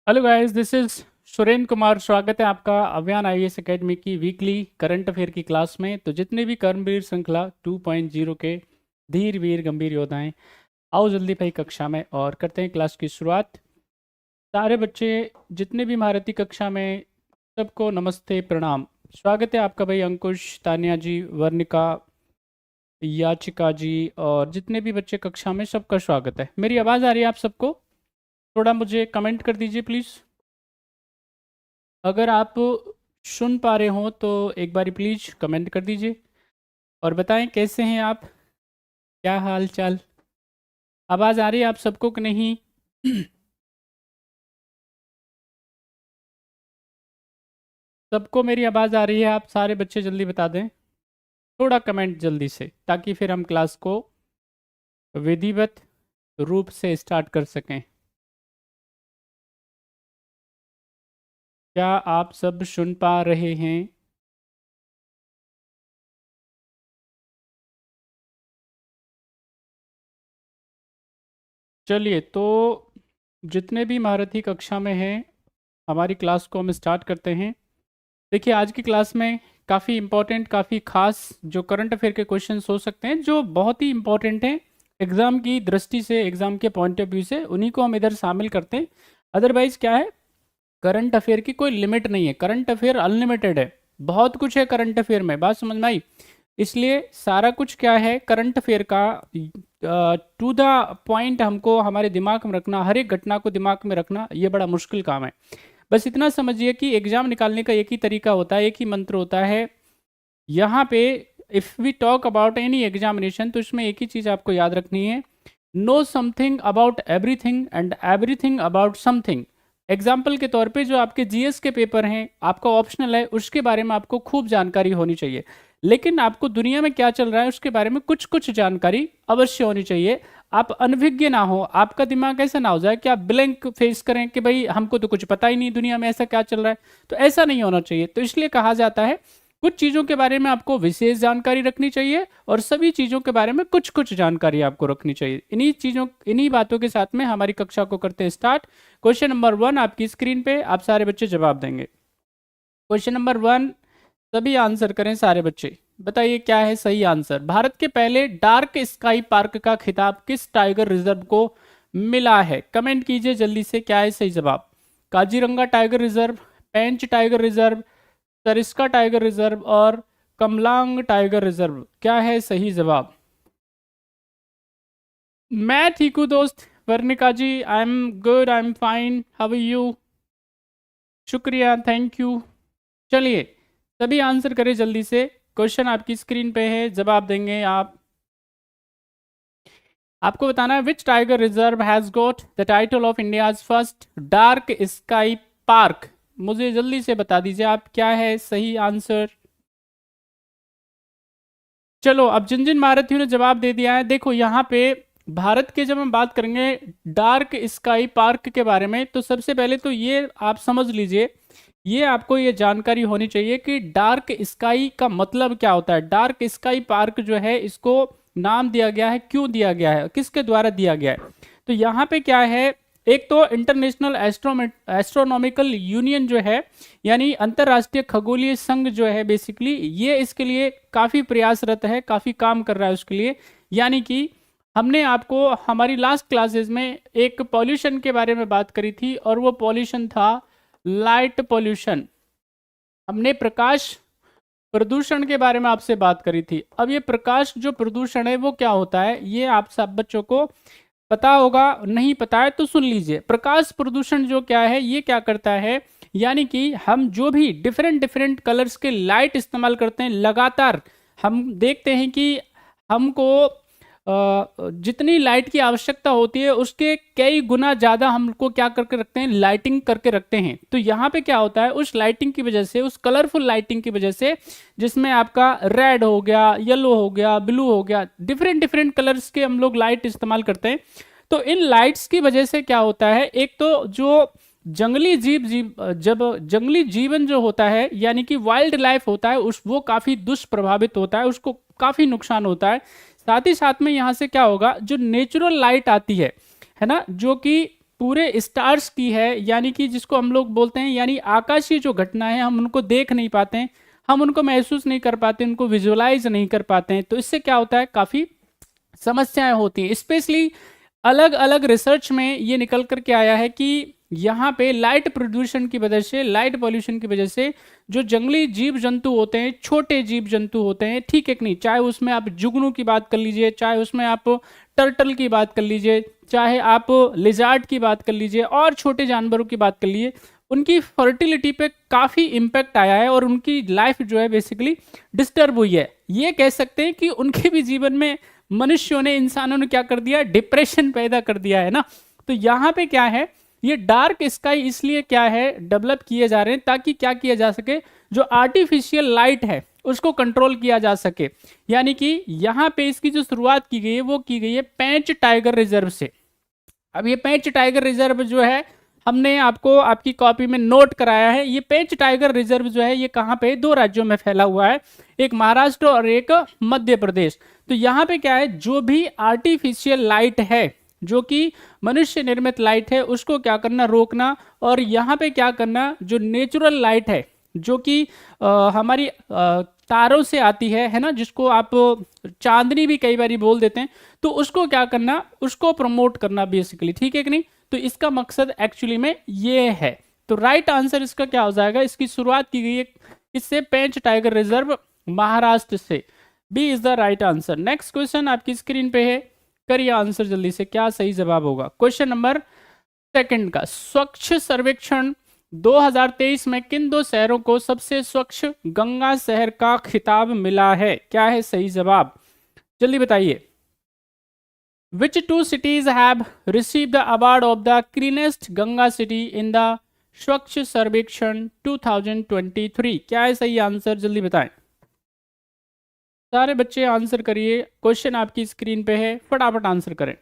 Hello guys, this is Surendra Kumar. स्वागत है आपका अभियान आईएएस एकेडमी की वीकली करंट अफेयर की क्लास में। तो जितने भी कर्मवीर श्रृंखला 2.0 के धीर वीर गंभीर योद्धाएं, आओ जल्दी भाई कक्षा में और करते हैं क्लास की शुरुआत। सारे बच्चे जितने भी महारती कक्षा में, सबको नमस्ते प्रणाम। स्वागत है आपका भाई अंकुश, तानिया जी, वर्णिका, याचिका जी और जितने भी बच्चे कक्षा में, सबका स्वागत है। मेरी आवाज़ आ रही है आप सबको? थोड़ा मुझे कमेंट कर दीजिए प्लीज़। अगर आप सुन पा रहे हो तो एक बारी प्लीज़ कमेंट कर दीजिए और बताएं कैसे हैं आप, क्या हाल चाल। आवाज़ आ रही है आप सबको कि नहीं? सबको मेरी आवाज़ आ रही है? आप सारे बच्चे जल्दी बता दें, थोड़ा कमेंट जल्दी से, ताकि फिर हम क्लास को विधिवत रूप से स्टार्ट कर सकें। क्या आप सब सुन पा रहे हैं? चलिए, तो जितने भी महारथी कक्षा में हैं, हमारी क्लास को हम स्टार्ट करते हैं। देखिए, आज की क्लास में काफ़ी इम्पोर्टेंट, काफ़ी खास जो करंट अफेयर के क्वेश्चंस हो सकते हैं, जो बहुत ही इम्पोर्टेंट हैं एग्ज़ाम की दृष्टि से, एग्ज़ाम के पॉइंट ऑफ व्यू से, उन्हीं को हम इधर शामिल करते हैं। अदरवाइज़ क्या है, करंट अफेयर की कोई लिमिट नहीं है, करंट अफेयर अनलिमिटेड है, बहुत कुछ है करंट अफेयर में। बात समझ में आई? इसलिए सारा कुछ क्या है करंट अफेयर का, टू द पॉइंट हमको हमारे दिमाग में रखना, हर एक घटना को दिमाग में रखना, ये बड़ा मुश्किल काम है। बस इतना समझिए कि एग्जाम निकालने का एक ही तरीका होता है, एक ही मंत्र होता है। यहाँ पे if we talk about any examination, तो इसमें एक ही चीज़ आपको याद रखनी है, know something about everything and everything about something. Example के तौर पे जो आपके जीएस के पेपर हैं, आपका ऑप्शनल है, उसके बारे में आपको खूब जानकारी होनी चाहिए, लेकिन आपको दुनिया में क्या चल रहा है उसके बारे में कुछ कुछ जानकारी अवश्य होनी चाहिए। आप अनभिज्ञ ना हो, आपका दिमाग ऐसा ना हो जाए कि आप ब्लैंक फेस करें कि भाई हमको तो कुछ पता ही नहीं दुनिया में ऐसा क्या चल रहा है। तो ऐसा नहीं होना चाहिए। तो इसलिए कहा जाता है कुछ चीज़ों के बारे में आपको विशेष जानकारी रखनी चाहिए और सभी चीज़ों के बारे में कुछ कुछ जानकारी आपको रखनी चाहिए। इन्हीं बातों के साथ में हमारी कक्षा को करते हैं स्टार्ट। क्वेश्चन नंबर 1 आपकी स्क्रीन पे, आप सारे बच्चे जवाब देंगे। क्वेश्चन नंबर 1, सभी आंसर करें सारे बच्चे। बताइए क्या है सही आंसर। भारत के पहले डार्क स्काई पार्क का खिताब किस टाइगर रिजर्व को मिला है? कमेंट कीजिए जल्दी से, क्या है सही जवाब। Kaziranga tiger reserve, Pench tiger reserve, Sariska tiger reserve और कमलांग टाइगर रिजर्व, क्या है सही जवाब? मैं ठीक हूँ दोस्त। Varnika ji, I am good, I am fine, how are you? शुक्रिया, थैंक यू। चलिए, सभी आंसर करें जल्दी से। क्वेश्चन आपकी स्क्रीन पे है, जवाब देंगे आप। आपको बताना है which tiger reserve has got the title of India's first dark sky park. मुझे जल्दी से बता दीजिए आप, क्या है सही आंसर। चलो, अब जिन जिन महारथियों ने जवाब दे दिया है, देखो यहाँ पे भारत के जब हम बात करेंगे डार्क स्काई पार्क के बारे में, तो सबसे पहले तो ये आप समझ लीजिए, ये आपको ये जानकारी होनी चाहिए कि डार्क स्काई का मतलब क्या होता है। डार्क स्काई पार्क जो है, इसको नाम दिया गया है, क्यों दिया गया है, किसके द्वारा दिया गया है? तो यहाँ पे क्या है, एक तो इंटरनेशनल एस्ट्रोनॉमिकल यूनियन जो है, यानी अंतरराष्ट्रीय खगोलीय संघ जो है, बेसिकली ये इसके लिए काफ़ी प्रयासरत है, काफ़ी काम कर रहा है उसके लिए। यानी कि हमने आपको हमारी लास्ट क्लासेस में एक पॉल्यूशन के बारे में बात करी थी, और वो पॉल्यूशन था लाइट पॉल्यूशन। हमने प्रकाश प्रदूषण के बारे में आपसे बात करी थी। अब ये प्रकाश जो प्रदूषण है वो क्या होता है, ये आप सब बच्चों को पता होगा, नहीं पता है तो सुन लीजिए। प्रकाश प्रदूषण जो क्या है, ये क्या करता है, यानी कि हम जो भी डिफरेंट डिफरेंट कलर्स के लाइट इस्तेमाल करते हैं लगातार, हम देखते हैं कि हमको जितनी लाइट की आवश्यकता होती है उसके कई गुना ज़्यादा हमको क्या करके रखते हैं, लाइटिंग करके रखते हैं। तो यहाँ पे क्या होता है, उस लाइटिंग की वजह से, उस कलरफुल लाइटिंग की वजह से, जिसमें आपका रेड हो गया, येलो हो गया, ब्लू हो गया, डिफरेंट डिफरेंट कलर्स के हम लोग लाइट इस्तेमाल करते हैं। तो इन लाइट्स की वजह से क्या होता है, एक तो जो जब जंगली जीवन जो होता है, यानी कि वाइल्ड लाइफ होता है, उस वो काफ़ी दुष्प्रभावित होता है, उसको काफ़ी नुकसान होता है। साथ ही साथ में यहाँ से क्या होगा, जो नेचुरल लाइट आती है ना, जो कि पूरे स्टार्स की है, यानी कि जिसको हम लोग बोलते हैं, यानी आकाशीय जो घटनाएं हैं हम उनको देख नहीं पाते हैं, हम उनको महसूस नहीं कर पाते, उनको विजुअलाइज नहीं कर पाते हैं, तो इससे क्या होता है, काफ़ी समस्याएं होती हैं। स्पेशली अलग अलग रिसर्च में ये निकल कर के आया है कि यहाँ पे लाइट प्रदूषण की वजह से, लाइट पॉल्यूशन की वजह से जो जंगली जीव जंतु होते हैं, छोटे जीव जंतु होते हैं, ठीक है कि नहीं, चाहे उसमें आप जुगनू की बात कर लीजिए, चाहे उसमें आप टर्टल की बात कर लीजिए, चाहे आप लिजार्ड की बात कर लीजिए, और छोटे जानवरों की बात कर लीजिए, उनकी फर्टिलिटी पे काफ़ी इम्पैक्ट आया है और उनकी लाइफ जो है बेसिकली डिस्टर्ब हुई है। ये कह सकते हैं कि उनके भी जीवन में मनुष्यों ने, इंसानों ने क्या कर दिया, डिप्रेशन पैदा कर दिया है ना। तो यहाँ पे क्या है, ये डार्क स्काई इसलिए क्या है डेवलप किए जा रहे हैं ताकि क्या किया जा सके, जो आर्टिफिशियल लाइट है उसको कंट्रोल किया जा सके। यानी कि यहाँ पे इसकी जो शुरुआत की गई है वो की गई है पेंच टाइगर रिजर्व से। अब ये पेंच टाइगर रिजर्व जो है हमने आपको आपकी कॉपी में नोट कराया है। ये पेंच टाइगर रिजर्व जो है ये कहाँ पे, 2 राज्यों में फैला हुआ है, एक महाराष्ट्र और एक मध्य प्रदेश। तो यहाँ पे क्या है, जो भी आर्टिफिशियल लाइट है, जो कि मनुष्य निर्मित लाइट है, उसको क्या करना, रोकना, और यहाँ पे क्या करना, जो नेचुरल लाइट है जो कि हमारी तारों से आती है ना, जिसको आप चांदनी भी कई बार बोल देते हैं, तो उसको क्या करना, उसको प्रमोट करना बेसिकली, ठीक है कि नहीं। तो इसका मकसद एक्चुअली में ये है। तो राइट आंसर इसका क्या हो जाएगा, इसकी शुरुआत की गई है इससे, पेंच टाइगर रिजर्व महाराष्ट्र से। B is the right answer. Next question आपकी स्क्रीन पे है, करिए आंसर जल्दी से, क्या सही जवाब होगा। क्वेश्चन नंबर 2 का, स्वच्छ सर्वेक्षण 2023 में किन 2 शहरों को सबसे स्वच्छ गंगा शहर का खिताब मिला है, क्या है सही जवाब, जल्दी बताइए। Which 2 cities have received the award of the cleanest Ganga city in the स्वच्छ सर्वेक्षण 2023? क्या है सही आंसर, जल्दी बताएं। सारे बच्चे आंसर करिए, क्वेश्चन आपकी स्क्रीन पे है, फटाफट आंसर करें।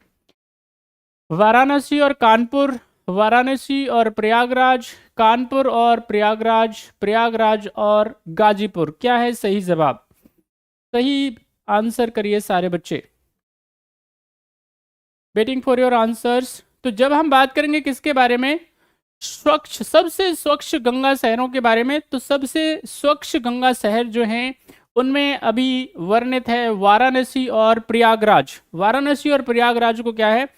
वाराणसी और कानपुर, वाराणसी और प्रयागराज, कानपुर और प्रयागराज, प्रयागराज और गाजीपुर, क्या है सही जवाब, सही आंसर करिए सारे बच्चे। Waiting for your answers. तो जब हम बात करेंगे किसके बारे में, स्वच्छ, सबसे स्वच्छ गंगा शहरों के बारे में, तो सबसे स्वच्छ गंगा शहर जो हैं उनमें अभी वर्णित है वाराणसी और प्रयागराज। वाराणसी और प्रयागराज को क्या है,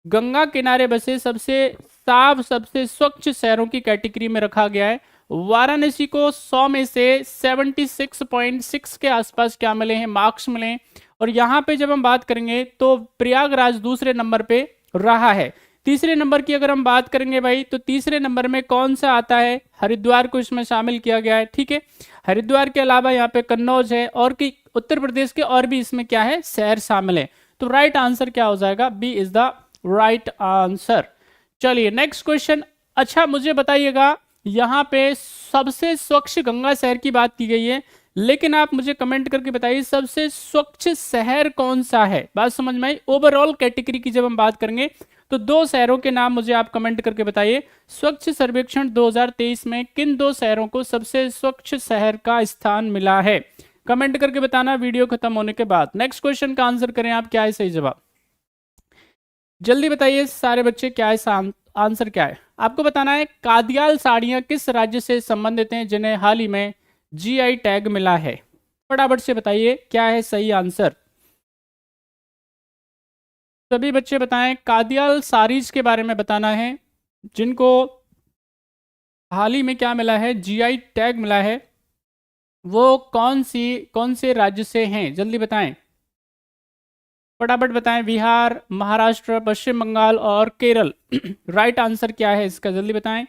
गंगा किनारे बसे सबसे साफ, सबसे स्वच्छ शहरों की कैटेगरी में रखा गया है। वाराणसी को 100 में से 76.6 के आसपास क्या मिले हैं, मार्क्स मिले हैं। और यहाँ पे जब हम बात करेंगे तो प्रयागराज दूसरे नंबर पे रहा है। तीसरे नंबर की अगर हम बात करेंगे भाई, तो तीसरे नंबर में कौन सा आता है, हरिद्वार को इसमें शामिल किया गया है, ठीक है। हरिद्वार के अलावा यहाँ पे कन्नौज है, और कि उत्तर प्रदेश के और भी इसमें क्या है, शहर शामिल है। तो राइट आंसर क्या हो जाएगा, B is the right answer. चलिए नेक्स्ट क्वेश्चन। अच्छा मुझे बताइएगा, यहाँ पे सबसे स्वच्छ गंगा शहर की बात की गई है, लेकिन आप मुझे कमेंट करके बताइए सबसे स्वच्छ शहर कौन सा है। बात समझ में आई। ओवरऑल कैटेगरी की जब हम बात करेंगे तो 2 शहरों के नाम मुझे आप कमेंट करके बताइए, स्वच्छ सर्वेक्षण 2023 में किन 2 शहरों को सबसे स्वच्छ शहर का स्थान मिला है, कमेंट करके बताना वीडियो खत्म होने के बाद। नेक्स्ट क्वेश्चन का आंसर करें आप, क्या है सही जवाब, जल्दी बताइए सारे बच्चे, क्या है आंसर, क्या है आपको बताना है। कादियाल साड़ियां किस राज्य से संबंधित हैं जिन्हें हाल ही में जीआई टैग मिला है, फटाफट से बताइए क्या है सही आंसर। सभी बच्चे बताएं, कादियाल साड़ीज के बारे में बताना है जिनको हाल ही में क्या मिला है, जीआई टैग मिला है, वो कौन से राज्य से हैं, जल्दी बताएं, फटाफट बताएं। बिहार, महाराष्ट्र, पश्चिम बंगाल और केरल। राइट आंसर क्या है इसका, जल्दी बताएं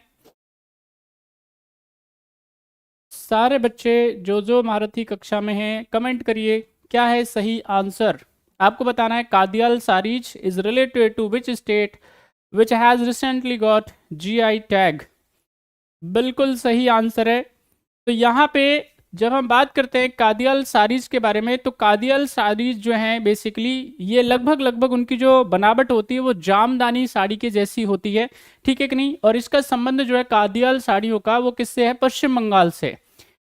सारे बच्चे, जो महारथी कक्षा में हैं कमेंट करिए क्या है सही आंसर। आपको बताना है Kadiyal saris is related to which state which has recently got GI tag. बिल्कुल सही आंसर है। तो यहाँ पे जब हम बात करते हैं कादियाल साड़ीज के बारे में, तो कादियाल साड़ीज जो हैं बेसिकली ये लगभग उनकी जो बनावट होती है वो जामदानी साड़ी के जैसी होती है, ठीक है कि नहीं। और इसका संबंध जो है कादियाल साड़ियों का वो किससे है, पश्चिम बंगाल से,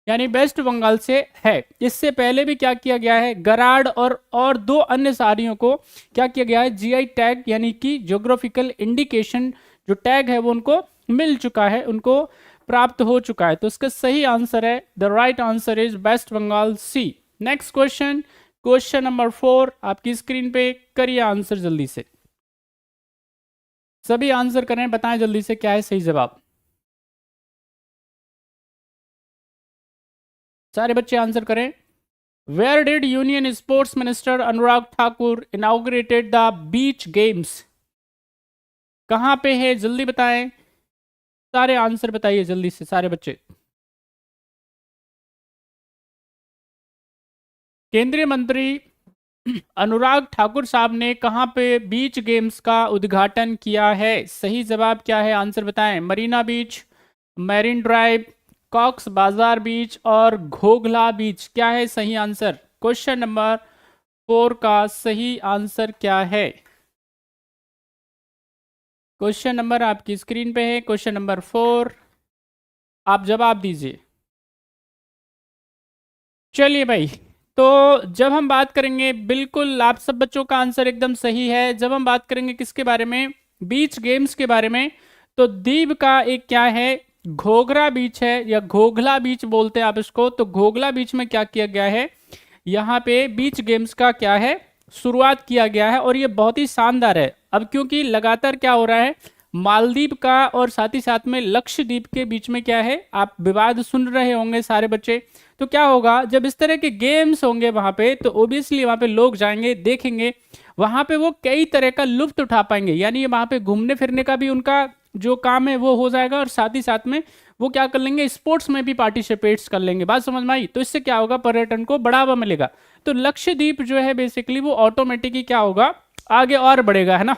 यानी वेस्ट बंगाल से है। इससे पहले भी क्या किया गया है, गराड और 2 अन्य साड़ियों को क्या किया गया है, जीआई टैग यानी कि ज्योग्राफिकल इंडिकेशन जो टैग है वो उनको मिल चुका है, उनको प्राप्त हो चुका है। तो इसका सही आंसर है, the right answer is West Bengal C. Next question, question number 4 आपकी स्क्रीन पे, करिए आंसर जल्दी से, सभी आंसर करें, बताएं जल्दी से क्या है सही जवाब। सारे बच्चे आंसर करें। Where did union sports minister Anurag Thakur inaugurated the beach games? कहां पे है जल्दी बताएं, सारे आंसर बताइए जल्दी से सारे बच्चे। केंद्रीय मंत्री अनुराग ठाकुर साहब ने कहां पे बीच गेम्स का उद्घाटन किया है? सही जवाब क्या है, आंसर बताएं। मरीना बीच, मैरिन ड्राइव, कॉक्स बाजार बीच और घोघला बीच, क्या है सही आंसर? क्वेश्चन नंबर 4 का सही आंसर क्या है? क्वेश्चन नंबर आपकी स्क्रीन पे है, क्वेश्चन नंबर 4, आप जवाब दीजिए। चलिए भाई, तो जब हम बात करेंगे, बिल्कुल आप सब बच्चों का आंसर एकदम सही है। जब हम बात करेंगे किसके बारे में, बीच गेम्स के बारे में, तो दीव का एक क्या है, घोघरा बीच है या घोघला बीच बोलते हैं आप इसको। तो घोघला बीच में क्या किया गया है, यहाँ पे बीच गेम्स का क्या है, शुरुआत किया गया है और ये बहुत ही शानदार है। अब क्योंकि लगातार क्या हो रहा है, मालदीव का और साथ ही साथ में लक्षद्वीप के बीच में क्या है, आप विवाद सुन रहे होंगे सारे बच्चे। तो क्या होगा, जब इस तरह के गेम्स होंगे वहां पे, तो ओबियसली वहां पे लोग जाएंगे, देखेंगे, वहां पे वो कई तरह का लुत्फ उठा पाएंगे। यानी वहां पे घूमने फिरने का भी उनका जो काम है वो हो जाएगा और साथ ही साथ में वो क्या कर लेंगे, स्पोर्ट्स में भी पार्टिसिपेट्स कर लेंगे। बात समझ में आई? तो इससे क्या होगा, पर्यटन को बढ़ावा मिलेगा। तो लक्षद्वीप जो है बेसिकली वो ऑटोमेटिकली क्या होगा, आगे और बढ़ेगा, है ना।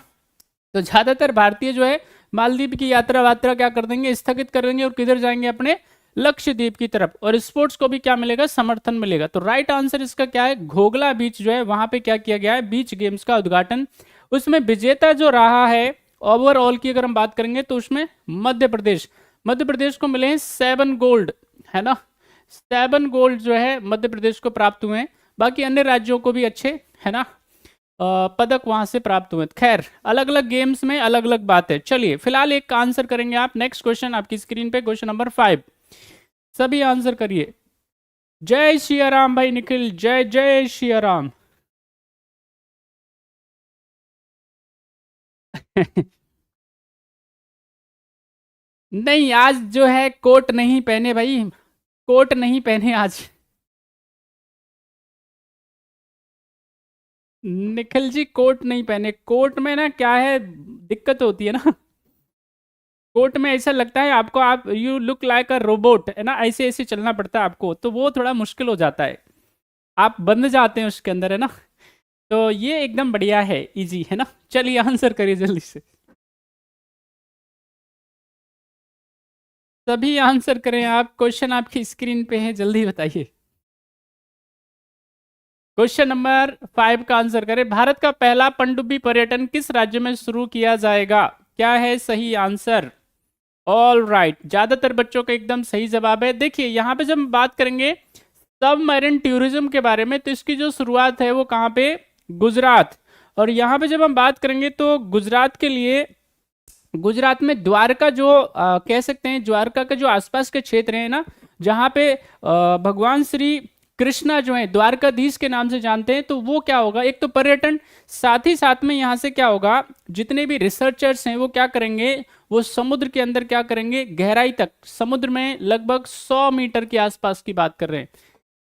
तो ज्यादातर भारतीय जो है मालदीव की यात्रा वात्रा क्या कर देंगे, स्थगित कर देंगे और किधर जाएंगे, अपने लक्षद्वीप की तरफ। और स्पोर्ट्स को भी क्या मिलेगा, समर्थन मिलेगा। तो राइट आंसर इसका क्या है, घोघला बीच जो है वहां पे क्या किया गया है, बीच गेम्स का उद्घाटन। उसमें विजेता जो रहा है ओवरऑल की अगर हम बात करेंगे तो उसमें मध्य प्रदेश को मिले हैं 7 गोल्ड, है ना। 7 गोल्ड जो है मध्य प्रदेश को प्राप्त हुए हैं। बाकी अन्य राज्यों को भी अच्छे, है ना, पदक वहां से प्राप्त हुए। खैर, अलग अलग गेम्स में अलग अलग बात है। चलिए फिलहाल एक का आंसर करेंगे आप। नेक्स्ट क्वेश्चन आपकी स्क्रीन पे, क्वेश्चन नंबर 5, सभी आंसर करिए। जय श्री राम भाई निखिल, जय जय श्री राम। नहीं, आज जो है कोट नहीं पहने भाई, कोट नहीं पहने आज। निखिल जी कोट नहीं पहने, कोट में ना क्या है, दिक्कत होती है ना। कोट में ऐसा लगता है आपको, आप you look like a robot, है ना, ऐसे ऐसे चलना पड़ता है आपको, तो वो थोड़ा मुश्किल हो जाता है, आप बंध जाते हैं उसके अंदर, है ना। तो ये एकदम बढ़िया है, इजी है ना। चलिए आंसर करिए जल्दी से, सभी आंसर करें आप। क्वेश्चन आपकी स्क्रीन पे है, जल्दी बताइए। क्वेश्चन नंबर 5 का आंसर करें। भारत का पहला पनडुब्बी पर्यटन किस राज्य में शुरू किया जाएगा? क्या है सही आंसर? ऑल राइट, ज्यादातर बच्चों का एकदम सही जवाब है। देखिए यहाँ पे जब हम बात करेंगे सबमरीन टूरिज्म के बारे में, तो इसकी जो शुरुआत है वो कहाँ पे, गुजरात। और यहाँ पे जब हम बात करेंगे तो गुजरात के लिए, गुजरात में द्वारका जो कह सकते हैं, द्वारका के जो आसपास के क्षेत्र हैं ना, जहाँ पे भगवान श्री कृष्णा जो है द्वारकाधीश के नाम से जानते हैं, तो वो क्या होगा, एक तो पर्यटन, साथ ही साथ में यहाँ से क्या होगा, जितने भी रिसर्चर्स हैं वो क्या करेंगे, वो समुद्र के अंदर क्या करेंगे, गहराई तक, समुद्र में लगभग 100 मीटर के आसपास की बात कर रहे हैं।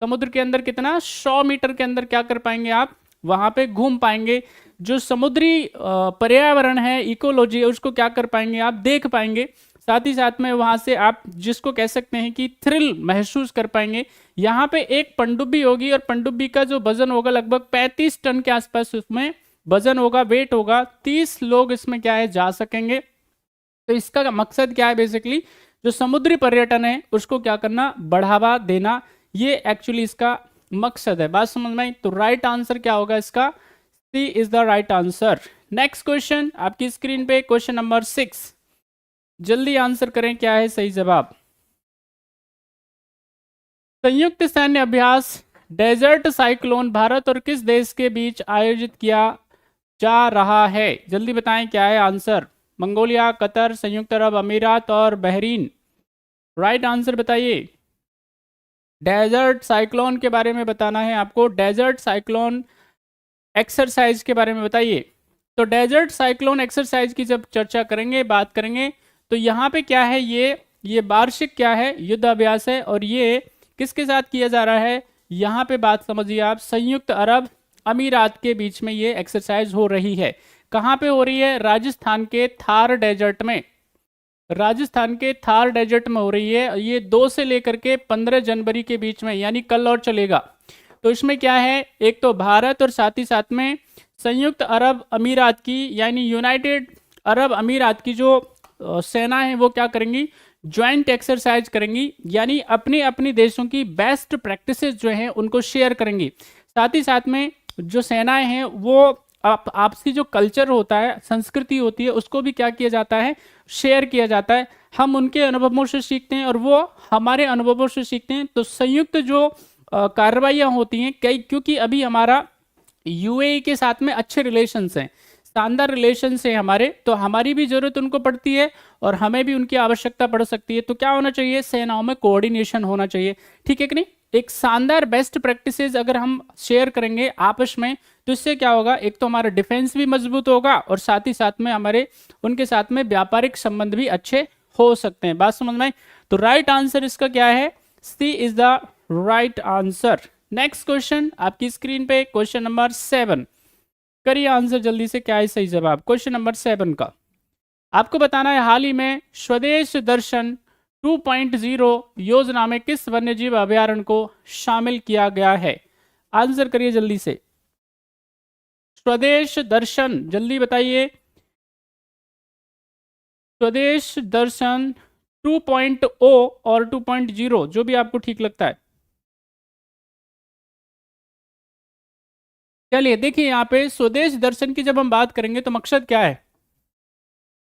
समुद्र के अंदर कितना, 100 मीटर के अंदर क्या कर पाएंगे आप, वहां पे घूम पाएंगे। जो समुद्री पर्यावरण है, इकोलॉजी है, उसको क्या कर पाएंगे आप, देख पाएंगे। साथ ही साथ में वहां से आप जिसको कह सकते हैं कि थ्रिल महसूस कर पाएंगे। यहाँ पे एक पनडुब्बी होगी और पनडुब्बी का जो वजन होगा लगभग 35 टन के आसपास उसमें वजन होगा, वेट होगा। 30 लोग इसमें क्या है, जा सकेंगे। तो इसका मकसद क्या है, बेसिकली जो समुद्री पर्यटन है उसको क्या करना, बढ़ावा देना, ये एक्चुअली इसका मकसद है। बात समझ में आई? तो राइट आंसर क्या होगा इसका, C is the right answer. Next question आपकी स्क्रीन पे, क्वेश्चन नंबर 6, जल्दी आंसर करें क्या है सही जवाब। संयुक्त सैन्य अभ्यास डेजर्ट साइक्लोन भारत और किस देश के बीच आयोजित किया जा रहा है? जल्दी बताएं क्या है आंसर। मंगोलिया, कतर, संयुक्त अरब अमीरात और बहरीन। राइट आंसर बताइए। डेजर्ट साइक्लोन के बारे में बताना है आपको। डेजर्ट साइक्लोन एक्सरसाइज के बारे में बताइए। तो डेजर्ट साइक्लोन एक्सरसाइज की जब चर्चा करेंगे, बात करेंगे, तो यहाँ पे क्या है, ये वार्षिक क्या है, युद्ध अभ्यास है। और ये किसके साथ किया जा रहा है, यहाँ पे बात समझिए आप, संयुक्त अरब अमीरात के बीच में ये एक्सरसाइज हो रही है। कहाँ पे हो रही है, राजस्थान के थार डेजर्ट में। राजस्थान के थार डेजर्ट में हो रही है। ये 2 से लेकर के 15 जनवरी के बीच में, यानी कल और चलेगा। तो इसमें क्या है, एक तो भारत और साथ ही साथ में संयुक्त अरब अमीरात की, यानी यूनाइटेड अरब अमीरात की जो सेना है वो क्या करेंगी, ज्वाइंट एक्सरसाइज करेंगी, यानी अपनी अपनी देशों की बेस्ट प्रैक्टिसेस जो हैं उनको शेयर करेंगी। साथ ही साथ में जो सेनाएं हैं वो आपसी जो कल्चर होता है, संस्कृति होती है, उसको भी क्या किया जाता है, शेयर किया जाता है। हम उनके अनुभवों से सीखते हैं और वो हमारे अनुभवों से सीखते हैं। तो संयुक्त जो कार्रवाइयाँ होती हैं, कई, क्योंकि अभी हमारा यूएई के साथ में अच्छे रिलेशंस हैं, शानदार रिलेशंस हैं हमारे, तो हमारी भी जरूरत उनको पड़ती है और हमें भी उनकी आवश्यकता पड़ सकती है। तो क्या होना चाहिए, सेनाओं में कोऑर्डिनेशन होना चाहिए, ठीक है कि नहीं। एक शानदार बेस्ट प्रैक्टिसेस अगर हम शेयर करेंगे आपस में, तो इससे क्या होगा, एक तो हमारा डिफेंस भी मजबूत होगा और साथ ही साथ में हमारे उनके साथ में व्यापारिक संबंध भी अच्छे हो सकते हैं। बात समझ में आई। तो राइट आंसर इसका क्या है, C is the right answer. Next question आपकी स्क्रीन पे, क्वेश्चन नंबर 7, करिए आंसर जल्दी से, क्या है सही जवाब। क्वेश्चन नंबर 7 का आपको बताना है, हाल ही में स्वदेश दर्शन 2.0 योजना में किस वन्यजीव अभयारण्य को शामिल किया गया है। आंसर करिए जल्दी से। स्वदेश दर्शन, जल्दी बताइए। स्वदेश दर्शन 2.0 और 2.0, जो भी आपको ठीक लगता है। चलिए देखिए, यहाँ पे स्वदेश दर्शन की जब हम बात करेंगे तो मकसद क्या है,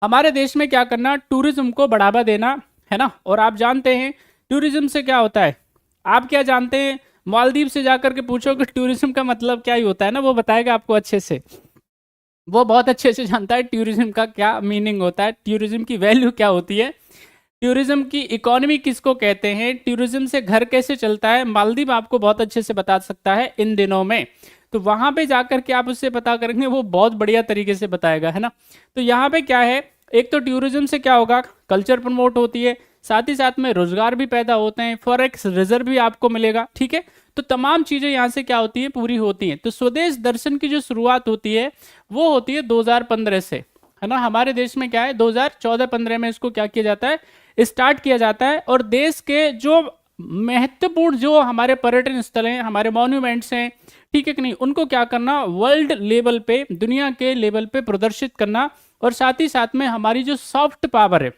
हमारे देश में क्या करना, टूरिज्म को बढ़ावा देना है ना। और आप जानते हैं टूरिज्म से क्या होता है, आप क्या जानते हैं, मालदीव से जाकर के पूछो कि टूरिज्म का मतलब क्या ही होता है ना, वो बताएगा आपको अच्छे से, वो बहुत अच्छे से जानता है टूरिज्म का क्या मीनिंग होता है, टूरिज्म की वैल्यू क्या होती है, टूरिज्म की इकोनॉमी किसको कहते हैं, टूरिज्म से घर कैसे चलता है। मालदीव आपको बहुत अच्छे से बता सकता है इन दिनों में। तो वहां पे जाकर के आप उससे पता करेंगे, वो बहुत बढ़िया तरीके से बताएगा, है ना। तो यहाँ पे क्या है, एक तो टूरिज्म से क्या होगा, कल्चर प्रमोट होती है, साथ ही साथ में रोजगार भी पैदा होते हैं, फॉरेक्स रिजर्व भी आपको मिलेगा, ठीक है। तो तमाम चीजें यहाँ से क्या होती है, पूरी होती हैं। तो स्वदेश दर्शन की जो शुरुआत होती है वो होती है 2015 से, है ना। हमारे देश में क्या है, 2014-15 में इसको क्या किया जाता है, स्टार्ट किया जाता है। और देश के जो महत्वपूर्ण जो हमारे पर्यटन स्थल हैं, हमारे मॉन्यूमेंट्स हैं, ठीक है कि नहीं, उनको क्या करना, वर्ल्ड लेवल पे, दुनिया के लेवल पे प्रदर्शित करना। और साथ ही साथ में हमारी जो सॉफ्ट पावर है,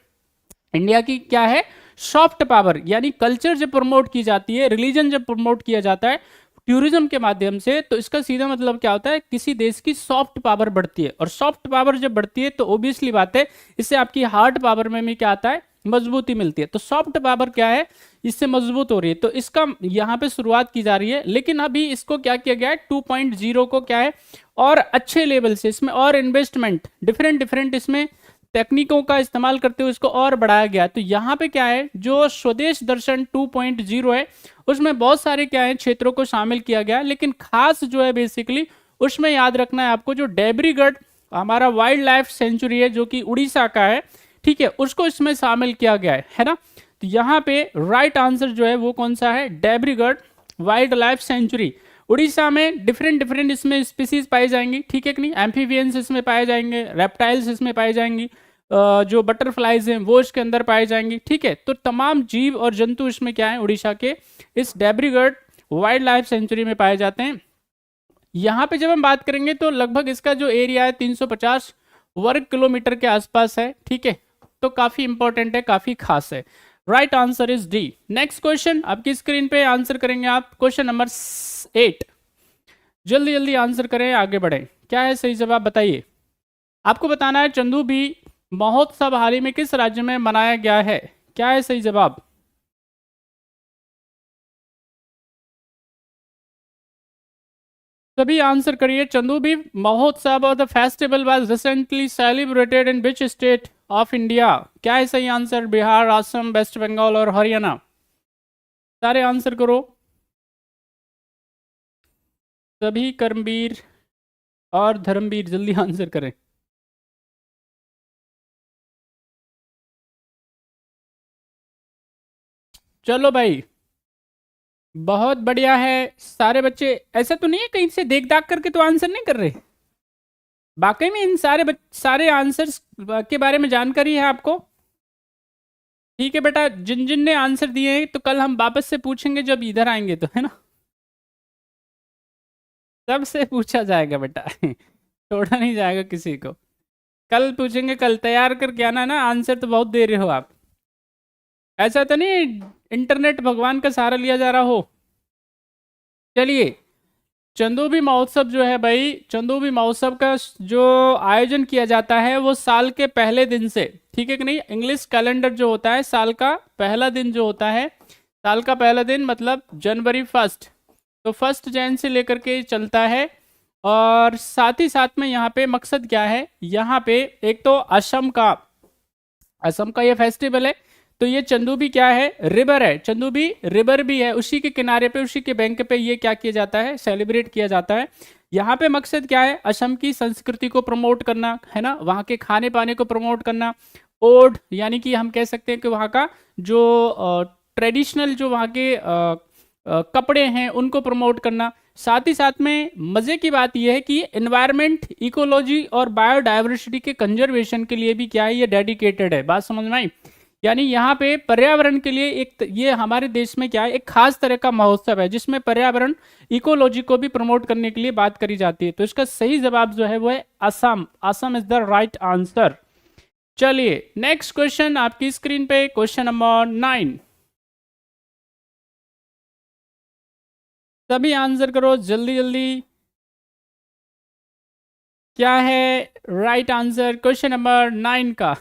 इंडिया की क्या है, सॉफ्ट पावर, यानी कल्चर जब प्रमोट की जाती है, रिलीजन जब प्रमोट किया जाता है टूरिज्म के माध्यम से, तो इसका सीधा मतलब क्या होता है, किसी देश की सॉफ्ट पावर बढ़ती है। और सॉफ्ट पावर जब बढ़ती है तो ओबियसली बात है, इससे आपकी हार्ड पावर में भी क्या आता है, मजबूती मिलती है। तो सॉफ्ट पावर क्या है, इससे मजबूत हो रही है। तो इसका यहाँ पे शुरुआत की जा रही है, लेकिन अभी इसको क्या किया गया है, 2.0 को क्या है, और अच्छे लेवल से इसमें और इन्वेस्टमेंट, डिफरेंट इसमें तकनीकों का इस्तेमाल करते हुए इसको और बढ़ाया गया। तो यहाँ पे क्या है, जो स्वदेश दर्शन 2.0 है, उसमें बहुत सारे क्या है, क्षेत्रों को शामिल किया गया। लेकिन खास जो है बेसिकली उसमें याद रखना है आपको, जो डेब्रीगढ़ हमारा वाइल्ड लाइफ सेंचुरी है, जो कि उड़ीसा का है, ठीक है, उसको इसमें शामिल किया गया है ना। तो यहाँ पे राइट आंसर जो है वो कौन सा है, डेब्रीगढ़ वाइल्ड लाइफ सेंचुरी। उड़ीसा में डिफरेंट इसमें स्पीसीज पाई जाएंगी, ठीक है कि नहीं, एम्फीबियंस इसमें पाए जाएंगे, रेप्टाइल्स इसमें पाई जाएंगी, जो बटरफ्लाइज हैं वो इसके अंदर पाए जाएंगी, ठीक है। तो तमाम जीव और जंतु इसमें क्या है, उड़ीसा के इस डेब्रीगढ़ वाइल्ड लाइफ सेंचुरी में पाए जाते हैं। यहाँ पे जब हम बात करेंगे तो लगभग इसका जो एरिया है 350 वर्ग किलोमीटर के आसपास है, ठीक है। तो काफी इंपॉर्टेंट है, काफी खास है। Right answer is D. Next question आपकी स्क्रीन पे आंसर करेंगे आप, क्वेश्चन नंबर 8, जल्दी आंसर करें, आगे बढ़े। क्या है सही जवाब बताइए। आपको बताना है, चंदूबी महोत्सव हाल ही में किस राज्य में मनाया गया है। क्या है सही जवाब। सभी आंसर करिए। चंदूबी महोत्सव और the festival was recently celebrated in which state of India? क्या है सही आंसर? बिहार, असम, वेस्ट बंगाल और हरियाणा। सारे आंसर करो। सभी कर्मवीर और धर्मवीर जल्दी आंसर करें। चलो भाई, बहुत बढ़िया है। सारे बच्चे, ऐसा तो नहीं है कहीं से देख दाख करके तो आंसर नहीं कर रहे? वाकई में इन सारे आंसर्स के बारे में जानकारी है आपको? ठीक है बेटा, जिन जिन ने आंसर दिए हैं तो कल हम वापस से पूछेंगे जब इधर आएंगे तो, है ना? सबसे पूछा जाएगा बेटा छोड़ा नहीं जाएगा किसी को। कल पूछेंगे, कल तैयार करके आना ना। आंसर तो बहुत दे रहे हो आप। ऐसा तो नहीं इंटरनेट भगवान का सहारा लिया जा रहा हो। चलिए, चंदूबी महोत्सव जो है भाई, चंदूबी महोत्सव का जो आयोजन किया जाता है वो साल के पहले दिन से, ठीक है कि नहीं? इंग्लिश कैलेंडर जो होता है, साल का पहला दिन जो होता है, साल का पहला दिन मतलब जनवरी 1, तो 1 जैन से लेकर के चलता है। और साथ ही साथ में यहाँ पे मकसद क्या है, यहाँ पे एक तो असम का ये फेस्टिवल है। तो ये चंदूबी क्या है? रिवर है। चंदूबी रिवर भी है, उसी के किनारे पे, उसी के बैंक पे ये क्या किया जाता है? सेलिब्रेट किया जाता है। यहाँ पे मकसद क्या है? असम की संस्कृति को प्रमोट करना, है ना? वहाँ के खाने पाने को प्रमोट करना। ओड यानी कि हम कह सकते हैं कि वहाँ का जो ट्रेडिशनल जो वहाँ के कपड़े हैं उनको प्रमोट करना। साथ ही साथ में मजे की बात यह है कि एनवायरनमेंट, इकोलॉजी और बायोडाइवर्सिटी के कंजर्वेशन के लिए भी क्या है, ये डेडिकेटेड है। बात समझ में आई? यानी यहाँ पे पर्यावरण के लिए ये हमारे देश में क्या है, एक खास तरह का महोत्सव है जिसमें पर्यावरण, इकोलॉजी को भी प्रमोट करने के लिए बात करी जाती है। तो इसका सही जवाब जो है वो है Assam. Assam is the right answer. चलिए नेक्स्ट क्वेश्चन आपकी स्क्रीन पे, क्वेश्चन नंबर 9। सभी आंसर करो जल्दी जल्दी। क्या है राइट आंसर क्वेश्चन नंबर 9 का?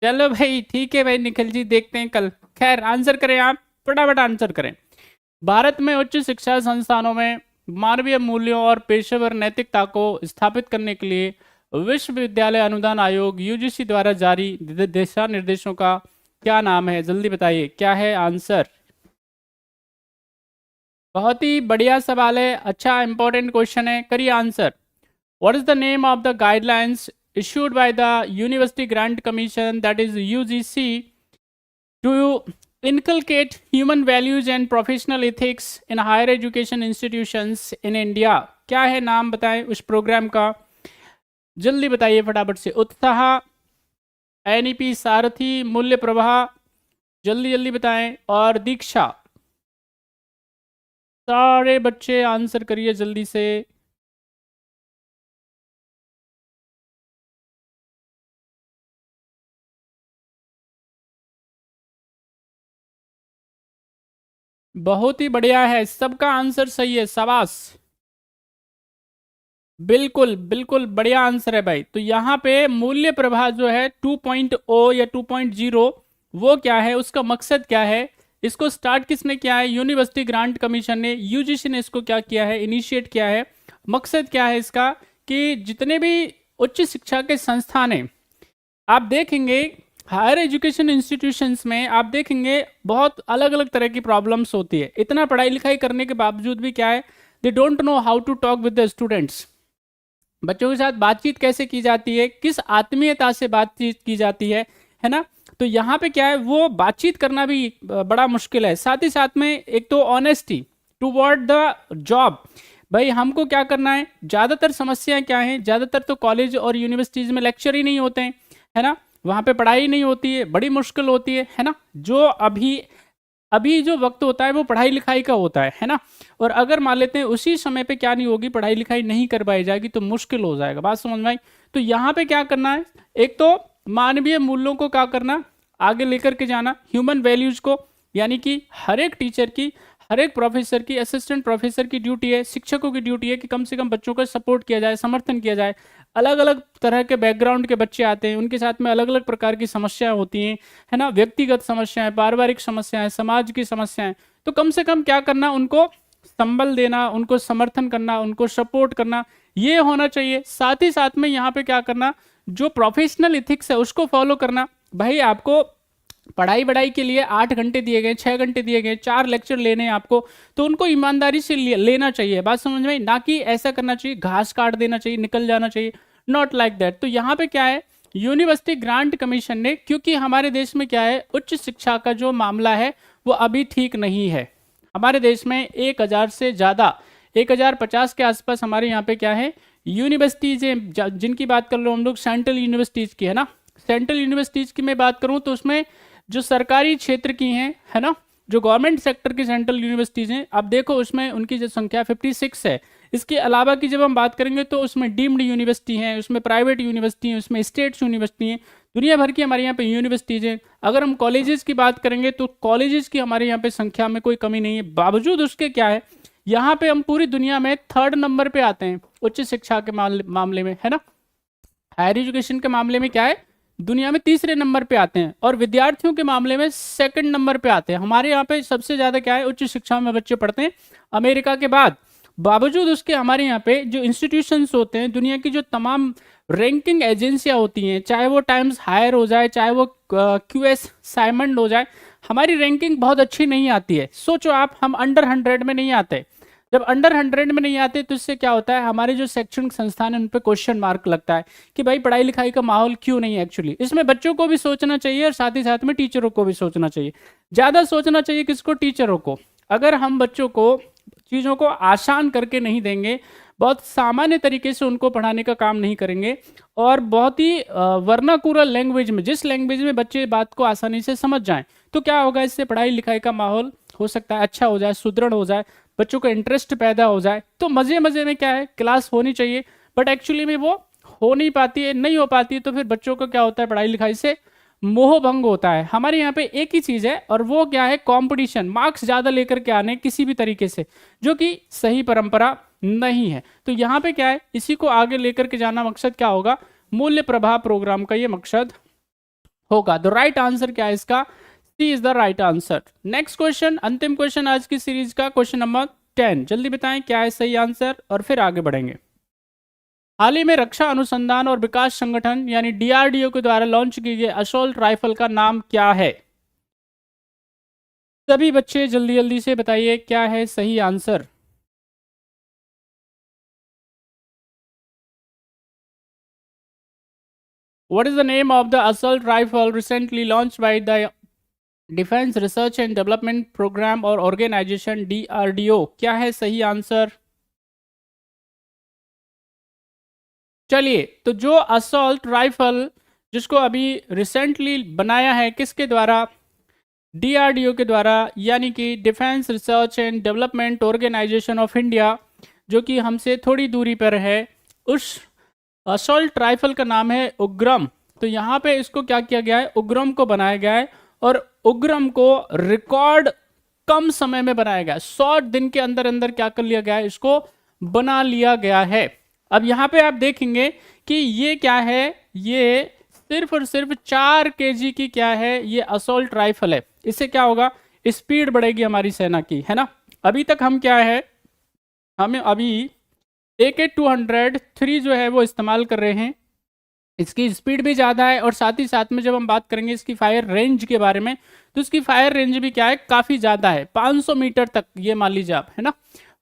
चलो भाई, ठीक है भाई निखिल जी, देखते हैं कल। खैर आंसर करें आप, फटाफट आंसर करें। भारत में उच्च शिक्षा संस्थानों में मानवीय मूल्यों और पेशेवर नैतिकता को स्थापित करने के लिए विश्वविद्यालय अनुदान आयोग यूजीसी द्वारा जारी दिशा निर्देशों का क्या नाम है? जल्दी बताइए, क्या है आंसर? बहुत ही बढ़िया सवाल है, अच्छा इंपॉर्टेंट क्वेश्चन है, करिए answer. What is the name of the guidelines issued by the University Grant Commission, that is UGC, to inculcate human values and professional ethics in higher education institutions in India? क्या है नाम बताएं उस programme का? जल्दी बताइए फटाफट से। उत्साह, एनईपी, सारथी, मूल्य प्रवाह, जल्दी जल्दी बताएं। और दीक्षा। सारे बच्चे आंसर करिए जल्दी से। बहुत ही बढ़िया है, सबका आंसर सही है, शाबाश। बिल्कुल बिल्कुल बढ़िया आंसर है भाई। तो यहाँ पे मूल्य प्रवाह जो है 2.0 या 2.0, वो क्या है, उसका मकसद क्या है? इसको स्टार्ट किसने किया है? यूनिवर्सिटी ग्रांट कमीशन ने, यूजीसी ने इसको क्या किया है, इनिशिएट किया है। मकसद क्या है इसका कि जितने भी उच्च शिक्षा के संस्थान हैं, आप देखेंगे हायर एजुकेशन इंस्टीट्यूशंस में आप देखेंगे बहुत अलग अलग तरह की प्रॉब्लम्स होती है। इतना पढ़ाई लिखाई करने के बावजूद भी क्या है, they don't know how to talk with the students. बच्चों के साथ बातचीत कैसे की जाती है, किस आत्मीयता से बातचीत की जाती है ना? तो यहाँ पे क्या है, वो बातचीत करना भी बड़ा मुश्किल है। साथ ही साथ में एक तो ऑनेस्टी टूवर्ड द जॉब। भाई हमको क्या करना है, ज़्यादातर समस्याएं क्या हैं, ज़्यादातर तो कॉलेज और यूनिवर्सिटीज़ में लेक्चर ही नहीं होते हैं, है ना? वहाँ पे पढ़ाई नहीं होती है, बड़ी मुश्किल होती है ना? जो अभी अभी जो वक्त होता है वो पढ़ाई लिखाई का होता है ना? और अगर मान लेते हैं उसी समय पे क्या नहीं होगी, पढ़ाई लिखाई नहीं करवाई जाएगी तो मुश्किल हो जाएगा। बात समझ में आई? तो यहाँ पे क्या करना है, एक तो मानवीय मूल्यों को क्या करना, आगे लेकर के जाना, ह्यूमन वैल्यूज को, यानी कि हर एक टीचर की, हर एक प्रोफेसर की, असिस्टेंट प्रोफेसर की ड्यूटी है, शिक्षकों की ड्यूटी है कि कम से कम बच्चों को सपोर्ट किया जाए, समर्थन किया जाए। अलग अलग तरह के बैकग्राउंड के बच्चे आते हैं, उनके साथ में अलग अलग प्रकार की समस्याएं होती हैं, है ना, व्यक्तिगत समस्याएं, पारिवारिक समस्याएं, समाज की समस्याएं। तो कम से कम क्या करना, उनको संबल देना, उनको समर्थन करना, उनको सपोर्ट करना, ये होना चाहिए। साथ ही साथ में यहाँ पे क्या करना, जो प्रोफेशनल इथिक्स है उसको फॉलो करना। भाई आपको पढ़ाई बढ़ाई के लिए 8 घंटे दिए गए, 6 घंटे दिए गए, 4 लेक्चर लेने हैं आपको, तो उनको ईमानदारी से लेना चाहिए। बात समझ में, ना कि ऐसा करना चाहिए घास काट देना चाहिए, निकल जाना चाहिए, नॉट लाइक दैट। तो यहाँ पे क्या है, यूनिवर्सिटी ग्रांट कमीशन ने, क्योंकि हमारे देश में क्या है, उच्च शिक्षा का जो मामला है वो अभी ठीक नहीं है। हमारे देश में 1000 से ज़्यादा, 1050 के आसपास हमारे यहाँ पे क्या है, यूनिवर्सिटीज़ हैं, जिनकी बात कर लो हम लोग सेंट्रल यूनिवर्सिटीज़ की, है ना। सेंट्रल यूनिवर्सिटीज़ की मैं बात करूँ तो उसमें जो सरकारी क्षेत्र की हैं, है ना, जो गवर्नमेंट सेक्टर की सेंट्रल यूनिवर्सिटीज़ हैं, अब देखो उसमें उनकी जो संख्या 56 है। इसके अलावा की जब हम बात करेंगे तो उसमें डीम्ड यूनिवर्सिटी हैं, उसमें प्राइवेट यूनिवर्सिटी हैं, उसमें स्टेट्स यूनिवर्सिटी हैं, दुनिया भर की हमारे यहाँ पे यूनिवर्सिटीज़ हैं। अगर हम कॉलेजेस की बात करेंगे तो कॉलेजेस की हमारे यहाँ पे संख्या में कोई कमी नहीं है। बावजूद उसके क्या है, यहाँ पे हम पूरी दुनिया में 3rd नंबर पे आते हैं उच्च शिक्षा के मामले में, है ना। हायर एजुकेशन के मामले में क्या है, दुनिया में 3रे नंबर पे आते हैं, और विद्यार्थियों के मामले में 2nd नंबर पे आते हैं। हमारे यहाँ पे सबसे ज़्यादा क्या है, उच्च शिक्षा में बच्चे पढ़ते हैं अमेरिका के बाद। बावजूद उसके हमारे यहाँ पे जो इंस्टीट्यूशंस होते हैं, दुनिया की जो तमाम रैंकिंग एजेंसियाँ होती हैं, चाहे वो टाइम्स हायर हो जाए, चाहे वो QS साइमंड हो जाए, हमारी रैंकिंग बहुत अच्छी नहीं आती है। सोचो आप, हम अंडर 100 में नहीं आते। जब अंडर 100 में नहीं आते तो इससे क्या होता है, हमारे जो शैक्षणिक संस्थान है उन पर क्वेश्चन मार्क लगता है कि भाई पढ़ाई लिखाई का माहौल क्यों नहीं है। एक्चुअली इसमें बच्चों को भी सोचना चाहिए और साथ ही साथ में टीचरों को भी सोचना चाहिए। ज़्यादा सोचना चाहिए किसको, टीचरों को। अगर हम बच्चों को चीज़ों को आसान करके नहीं देंगे, बहुत सामान्य तरीके से उनको पढ़ाने का काम नहीं करेंगे, और बहुत ही वर्नाकुलर लैंग्वेज में, जिस लैंग्वेज में बच्चे बात को आसानी से समझ जाएं, तो क्या होगा, इससे पढ़ाई लिखाई का माहौल हो सकता है अच्छा हो जाए, सुदृढ़ हो जाए, बच्चों को इंटरेस्ट पैदा हो जाए। तो मज़े मज़े में क्या है, क्लास होनी चाहिए, बट एक्चुअली में वो हो नहीं पाती है, नहीं हो पाती है। तो फिर बच्चों को क्या होता है, पढ़ाई लिखाई से मोह भंग होता है। हमारे यहाँ पे एक ही चीज़ है, और वो क्या है, कंपटीशन, मार्क्स ज़्यादा लेकर के आने किसी भी तरीके से, जो कि सही परंपरा नहीं है। तो यहाँ पे क्या है, इसी को आगे लेकर के जाना मकसद क्या होगा, मूल्य प्रभाव प्रोग्राम का ये मकसद होगा। द राइट आंसर क्या है इसका, C is the right answer. Next question, अंतिम क्वेश्चन आज की सीरीज का, क्वेश्चन नंबर 10। जल्दी बताएं क्या है सही आंसर और फिर आगे बढ़ेंगे। हाल ही में रक्षा अनुसंधान और विकास संगठन यानी DRDO के द्वारा लॉन्च की गई असॉल्ट राइफल का नाम क्या है। सभी बच्चे जल्दी जल्दी से बताइए क्या है सही answer. What is the name of the assault rifle recently launched by the defence research and development program और ऑर्गेनाइजेशन DRDO? क्या है सही आंसर। चलिए, तो जो असॉल्ट राइफल जिसको अभी रिसेंटली बनाया है, किसके द्वारा, DRDO के द्वारा, यानी कि defence research and development organisation of India, जो कि हमसे थोड़ी दूरी पर है। उस असॉल्ट राइफल का नाम है उग्रम। तो यहाँ पे इसको क्या किया गया है, उग्रम को बनाया गया है, और उग्रम को रिकॉर्ड कम समय में बनाया गया, 100 दिन के अंदर अंदर क्या कर लिया गया है, इसको बना लिया गया है। अब यहाँ पे आप देखेंगे कि ये क्या है, ये सिर्फ और सिर्फ 4 kg की क्या है, ये असॉल्ट राइफल है। इससे क्या होगा, स्पीड बढ़ेगी हमारी सेना की, है ना। अभी तक हम क्या है, हमें अभी AK-203 जो है वो इस्तेमाल कर रहे हैं। इसकी स्पीड भी ज़्यादा है, और साथ ही साथ में जब हम बात करेंगे इसकी फायर रेंज के बारे में, तो इसकी फायर रेंज भी क्या है, काफ़ी ज़्यादा है। 500 मीटर तक, ये मान लीजिए आप, है ना,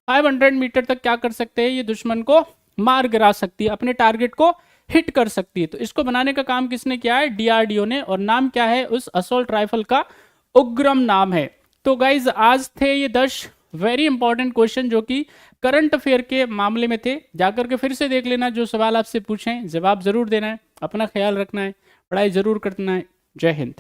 500 मीटर तक क्या कर सकते हैं, ये दुश्मन को मार गिरा सकती है, अपने टारगेट को हिट कर सकती है। तो इसको बनाने का काम किसने किया है, DRDO ने, और नाम क्या है उस असॉल्ट राइफल का, उग्रम नाम है। तो गाइज आज थे ये 10 वेरी इंपॉर्टेंट क्वेश्चन जो कि करंट अफेयर के मामले में थे। जाकर के फिर से देख लेना, जो सवाल आपसे पूछें जवाब जरूर देना है, अपना ख्याल रखना है, पढ़ाई जरूर करना है। जय हिंद।